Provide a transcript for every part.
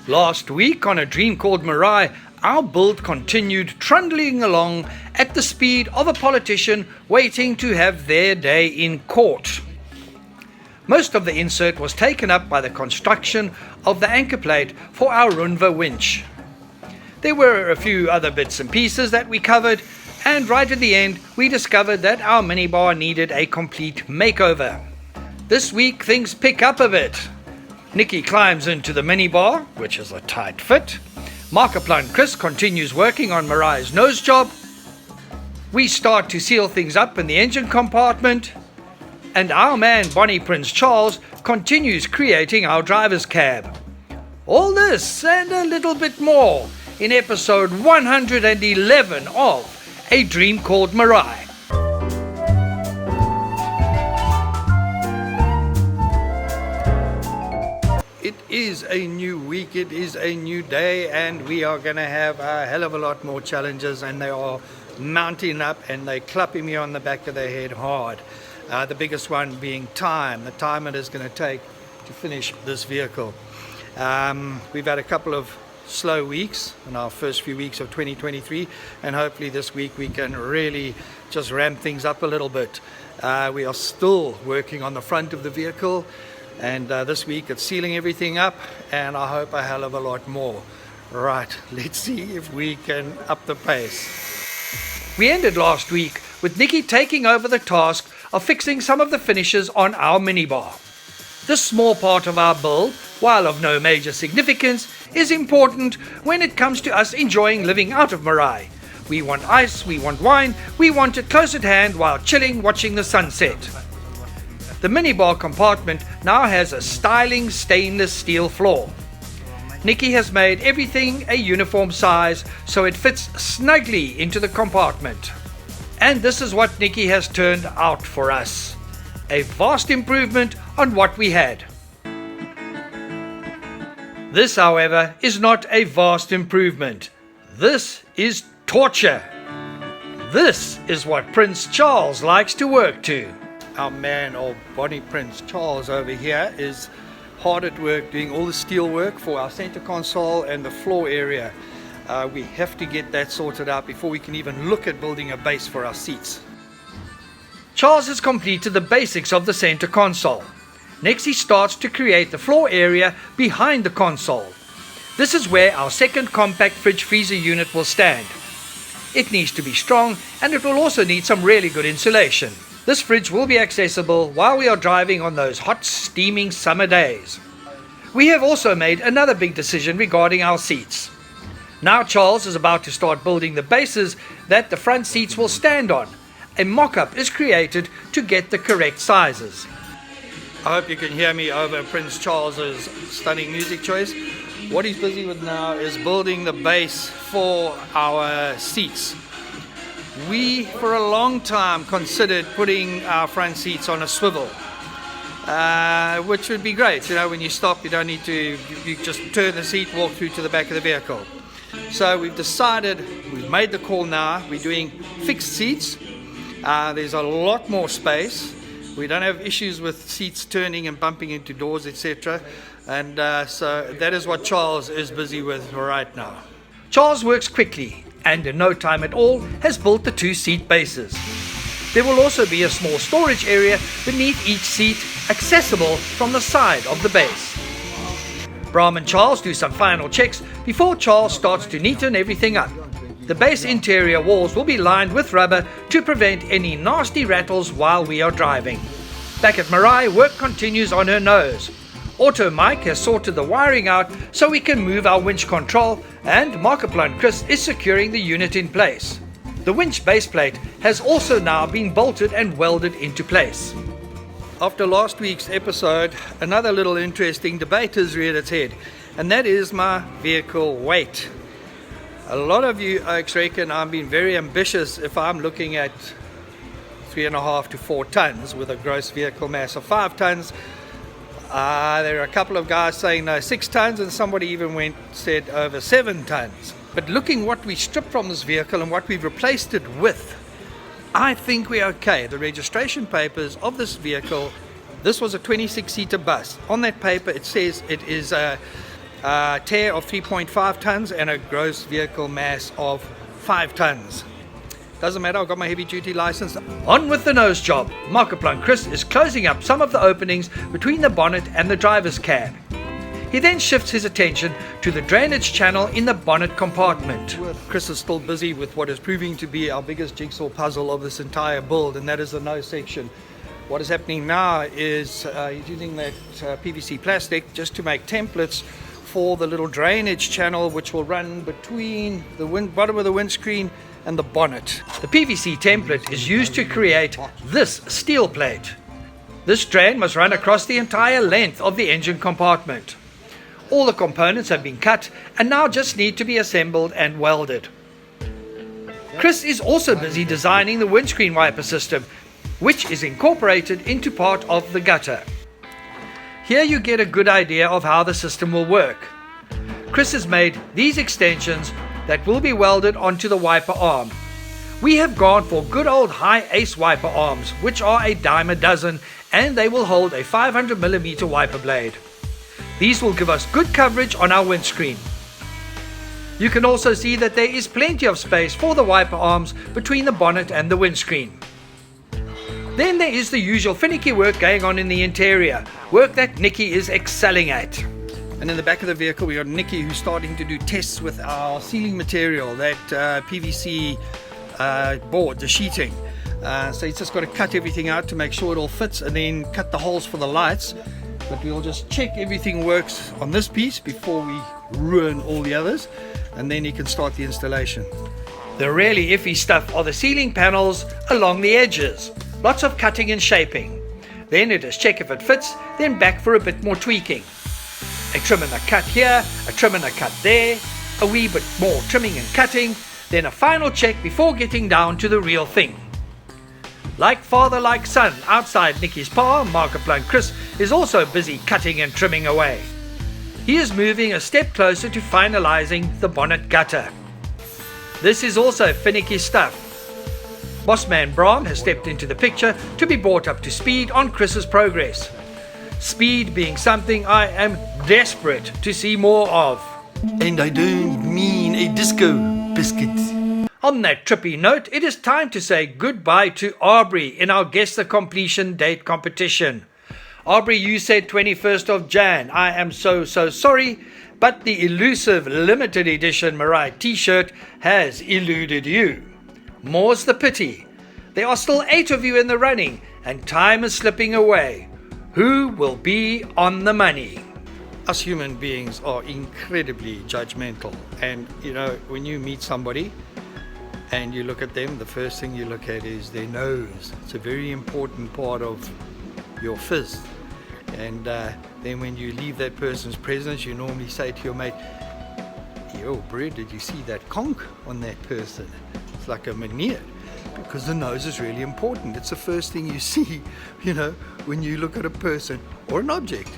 Last week on A Dream Called Meraai, our build continued trundling along at the speed of a politician waiting to have their day in court. Most of the insert was taken up by the construction of the anchor plate for our Runva winch. There were a few other bits and pieces that we covered, and right at the end we discovered that our minibar needed a complete makeover. This week things pick up a bit. Nikkie climbs into the minibar, which is a tight fit. Markiplier Chris continues working on Meraai's nose job. We start to seal things up in the engine compartment. And our man Bonnie Prince Charles continues creating our driver's cab. All this and a little bit more in episode 111 of A Dream Called Meraai. It is a new week, it is a new day, and we are going to have a hell of a lot more challenges, and they are mounting up and they're clapping me on the back of the head hard. The biggest one being time, the time it is going to take to finish this vehicle. We've had a couple of slow weeks in our first few weeks of 2023, and hopefully this week we can really just ramp things up a little bit. We are still working on the front of the vehicle, and this week it's sealing everything up, and I hope a hell of a lot more. Right, let's see if we can up the pace. We ended last week with Nikkie taking over the task of fixing some of the finishes on our minibar. This small part of our build, while of no major significance, is important when it comes to us enjoying living out of Meraai. We want ice, we want wine, we want it close at hand while chilling watching the sunset. The minibar compartment now has a styling stainless steel floor. Nikkie has made everything a uniform size so it fits snugly into the compartment. And this is what Nikkie has turned out for us. A vast improvement on what we had. This, however, is not a vast improvement. This is torture. This is what Prince Charles likes to work to. Our man, old Bonnie Prince Charles over here, is hard at work doing all the steel work for our center console and the floor area. We have to get that sorted out before we can even look at building a base for our seats. Charles has completed the basics of the center console. Next he starts to create the floor area behind the console. This is where our second compact fridge freezer unit will stand. It needs to be strong, and it will also need some really good insulation. This fridge will be accessible while we are driving on those hot steaming summer days. We have also made another big decision regarding our seats. Now Charles is about to start building the bases that the front seats will stand on. A mock-up is created to get the correct sizes. I hope you can hear me over Prince Charles's stunning music choice. What he's busy with now is building the base for our seats. We, for a long time, considered putting our front seats on a swivel, which would be great. You know, when you stop, you don't need to, you just turn the seat, walk through to the back of the vehicle. So we've decided, we've made the call now, we're doing fixed seats. There's a lot more space. We don't have issues with seats turning and bumping into doors, etc. And so that is what Charles is busy with right now. Charles works quickly and in no time at all has built the 2-seat bases. There will also be a small storage area beneath each seat, accessible from the side of the base. Bram and Charles do some final checks before Charles starts to neaten everything up. The base interior walls will be lined with rubber to prevent any nasty rattles while we are driving. Back at Meraai, work continues on her nose. Auto Mike has sorted the wiring out so we can move our winch control, and Markiplier Chris is securing the unit in place. The winch base plate has also now been bolted and welded into place. After last week's episode, another little interesting debate has reared its head, and that is my vehicle weight. A lot of you oaks reckon I'm being very ambitious if I'm looking at 3.5 to 4 tons with a gross vehicle mass of 5 tons. There are a couple of guys saying no, 6 tons, and somebody even said over 7 tons. But looking what we stripped from this vehicle and what we've replaced it with, I think we're okay. The registration papers of this vehicle, this was a 26-seater bus. On that paper it says it is a tear of 3.5 tons and a gross vehicle mass of 5 tons. Doesn't matter, I've got my heavy duty license. On with the nose job. Markiplier Chris is closing up some of the openings between the bonnet and the driver's cab. He then shifts his attention to the drainage channel in the bonnet compartment. Chris is still busy with what is proving to be our biggest jigsaw puzzle of this entire build, and that is the nose section. What is happening now is he's using that PVC plastic just to make templates for the little drainage channel, which will run between the bottom of the windscreen and the bonnet. The PVC template is used to create this steel plate. This drain must run across the entire length of the engine compartment. All the components have been cut and now just need to be assembled and welded. Chris is also busy designing the windscreen wiper system, which is incorporated into part of the gutter. Here you get a good idea of how the system will work. Chris has made these extensions that will be welded onto the wiper arm. We have gone for good old high ace wiper arms, which are a dime a dozen, and they will hold a 500mm wiper blade. These will give us good coverage on our windscreen. You can also see that there is plenty of space for the wiper arms between the bonnet and the windscreen. Then there is the usual finicky work going on in the interior, work that Nikkie is excelling at. And in the back of the vehicle we got Nikkie, who's starting to do tests with our sealing material, that PVC board, the sheeting. So he's just got to cut everything out to make sure it all fits and then cut the holes for the lights. But we'll just check everything works on this piece before we ruin all the others, and then he can start the installation. The really iffy stuff are the ceiling panels along the edges. Lots of cutting and shaping. Then it is check if it fits, then back for a bit more tweaking. A trim and a cut here, a trim and a cut there, a wee bit more trimming and cutting, then a final check before getting down to the real thing. Like father, like son, outside Nikkie's pa, Markiplier Chris is also busy cutting and trimming away. He is moving a step closer to finalizing the bonnet gutter. This is also finicky stuff. Bossman Brahm has stepped into the picture to be brought up to speed on Chris's progress. Speed being something I am desperate to see more of. And I don't mean a disco biscuit. On that trippy note, it is time to say goodbye to Aubrey in our Guess the Completion Date competition. Aubrey, you said 21st of Jan. I am so sorry, but the elusive limited edition Meraaai t-shirt has eluded you. More's the pity. There are still 8 of you in the running, and time is slipping away. Who will be on the money? Us human beings are incredibly judgmental, and you know, when you meet somebody and you look at them, the first thing you look at is their nose. It's a very important part of your fizz. And then when you leave that person's presence, you normally say to your mate, "Yo, bro, did you see that conch on that person?" It's like a magnet, because the nose is really important. It's the first thing you see, you know, when you look at a person or an object.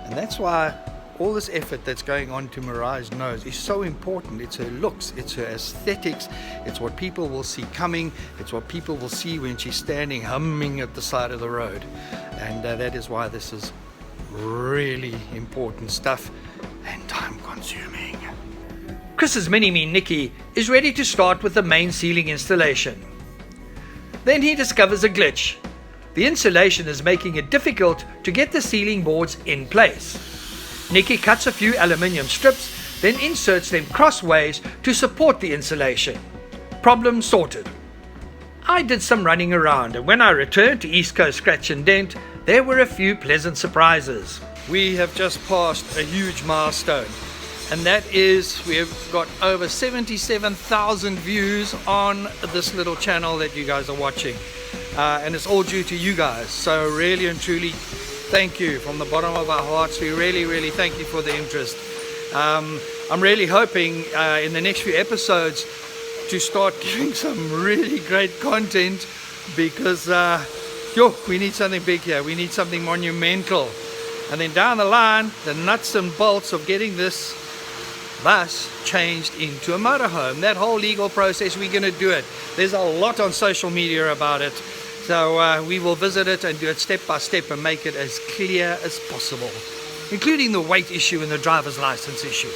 And that's why all this effort that's going on to Meraai's nose is so important. It's her looks, it's her aesthetics, it's what people will see coming, it's what people will see when she's standing humming at the side of the road. And that is why this is really important stuff and time consuming. Chris's mini-me Nikkie is ready to start with the main ceiling installation. Then he discovers a glitch. The insulation is making it difficult to get the ceiling boards in place. Nikkie cuts a few aluminium strips, then inserts them crossways to support the insulation. Problem sorted. I did some running around, and when I returned to East Coast Scratch and Dent, there were a few pleasant surprises. We have just passed a huge milestone, and that is we have got over 77,000 views on this little channel that you guys are watching, and it's all due to you guys. So really and truly, thank you from the bottom of our hearts. We really thank you for the interest. I'm really hoping in the next few episodes to start giving some really great content, because we need something big here. We need something monumental. And then down the line, the nuts and bolts of getting this bus changed into a motorhome. That whole legal process, we're going to do it. There's a lot on social media about it. So we will visit it and do it step by step and make it as clear as possible. including the weight issue and the driver's license issue.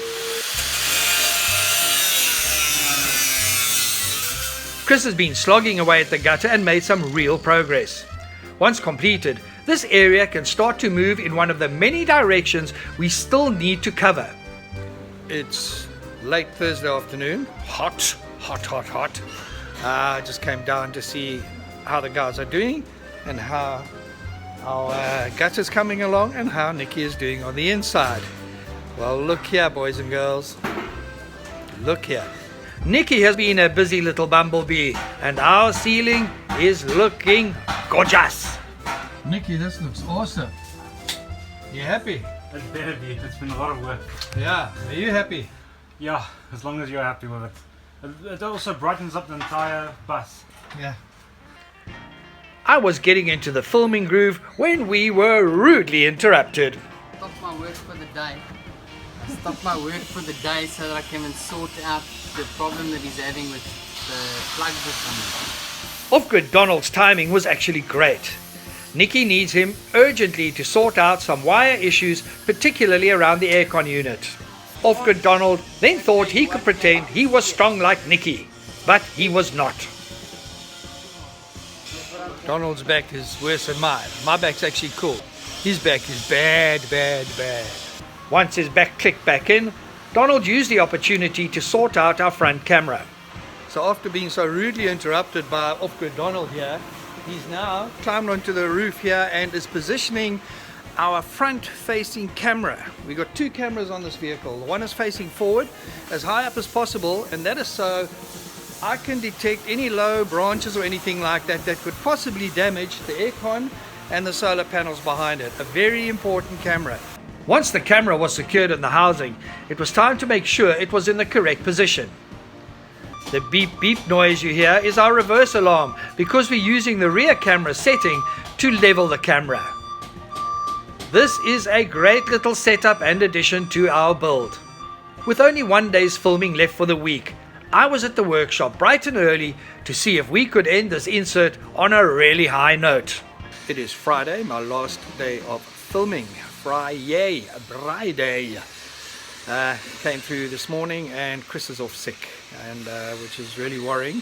Chris has been slogging away at the gutter and made some real progress. Once completed, this area can start to move in one of the many directions we still need to cover. It's late Thursday afternoon, hot. I just came down to see how the guys are doing and how our gutter's coming along and how Nikki is doing on the inside. Well, look here, boys and girls. Look here. Nikki has been a busy little bumblebee, and our ceiling is looking gorgeous. Nikki, this looks awesome. You happy? It better be. It's been a lot of work. Yeah. Are you happy? Yeah, as long as you're happy with it. It also brightens up the entire bus. Yeah. I was getting into the filming groove when we were rudely interrupted. Stopped my work for the day. I stopped my work for the day so that I can sort out the problem that he's having with the plugs or something. Off-grid Donald's timing was actually great. Nikki needs him urgently to sort out some wire issues, particularly around the aircon unit. Off-grid Donald then thought he could pretend he was strong like Nikki, but he was not. Donald's back is worse than mine. My back's actually cool. His back is bad. Once his back clicked back in, Donald used the opportunity to sort out our front camera. So after being so rudely interrupted by Off-grid Donald here, he's now climbed onto the roof here and is positioning our front-facing camera. We got two cameras on this vehicle. One is facing forward as high up as possible, and that is so I can detect any low branches or anything like that that could possibly damage the aircon and the solar panels behind it. A very important camera. Once the camera was secured in the housing, it was time to make sure it was in the correct position. The beep beep noise you hear is our reverse alarm because we're using the rear camera setting to level the camera. This is a great little setup and addition to our build. With only 1 day's filming left for the week, I was at the workshop bright and early to see if we could end this insert on a really high note. It is Friday, my last day of filming. Friday. Came through this morning and Chris is off sick, and which is really worrying.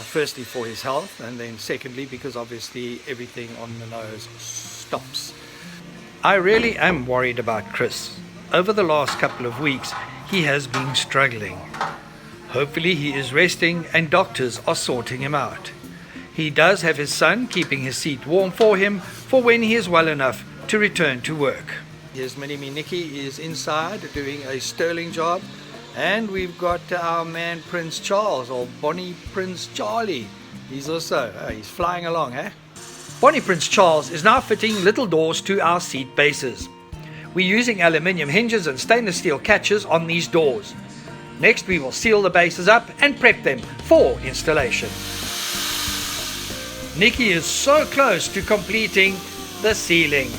Firstly for his health, and then secondly because obviously everything on the nose stops. I really am worried about Chris. Over the last couple of weeks, he has been struggling. Hopefully he is resting and doctors are sorting him out. He does have his son keeping his seat warm for him for when he is well enough to return to work. Here's Mini-Me Nikki is inside doing a sterling job, and we've got our man Prince Charles, or Bonnie Prince Charlie. He's also, he's flying along, eh? Bonnie Prince Charles is now fitting little doors to our seat bases. We're using aluminium hinges and stainless steel catches on these doors. Next we will seal the bases up and prep them for installation. Nikki is so close to completing the ceiling.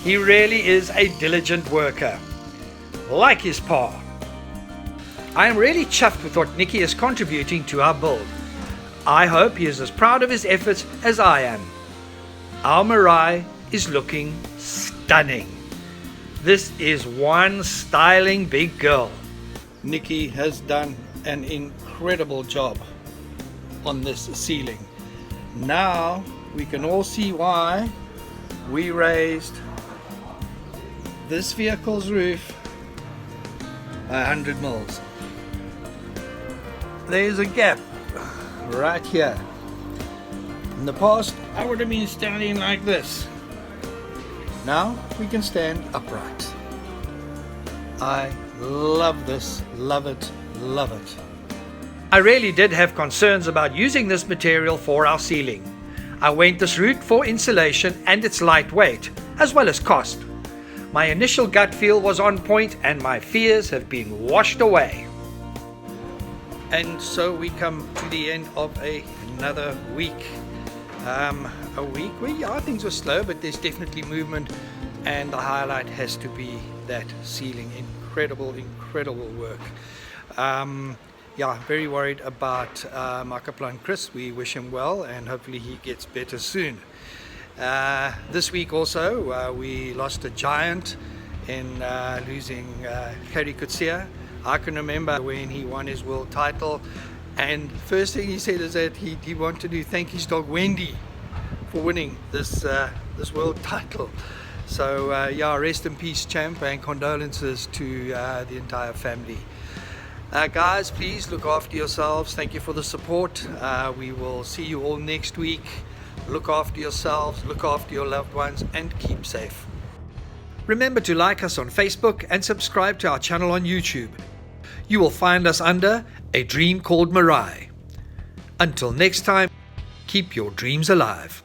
He really is a diligent worker, like his pa. I am really chuffed with what Nikki is contributing to our build. I hope he is as proud of his efforts as I am. Our Meraaai is looking stunning. This is one styling big girl. Nikki has done an incredible job on this ceiling. Now we can all see why we raised this vehicle's roof 100 mils. There's a gap right here. In the past, I would have been standing like this. Now we can stand upright. I love this, love it, love it. I really did have concerns about using this material for our ceiling. I went this route for insulation and its lightweight, as well as cost. My initial gut feel was on point and my fears have been washed away. And so we come to the end of another week. A week where, yeah, things were slow, but there's definitely movement, and the highlight has to be that ceiling. Incredible work. Yeah, very worried about Markiplier Chris. We wish him well and hopefully he gets better soon. This week also we lost a giant in losing Kerry Kutsia. I can remember when he won his world title, and first thing he said is that he wanted to thank his dog Wendy for winning this world title. So yeah, rest in peace, champ, and condolences to the entire family. Guys, please look after yourselves. Thank you for the support. We will see you all next week. Look after yourselves, look after your loved ones, and keep safe. Remember to like us on Facebook and subscribe to our channel on YouTube. You will find us under A Dream Called Meraai. Until next time, keep your dreams alive.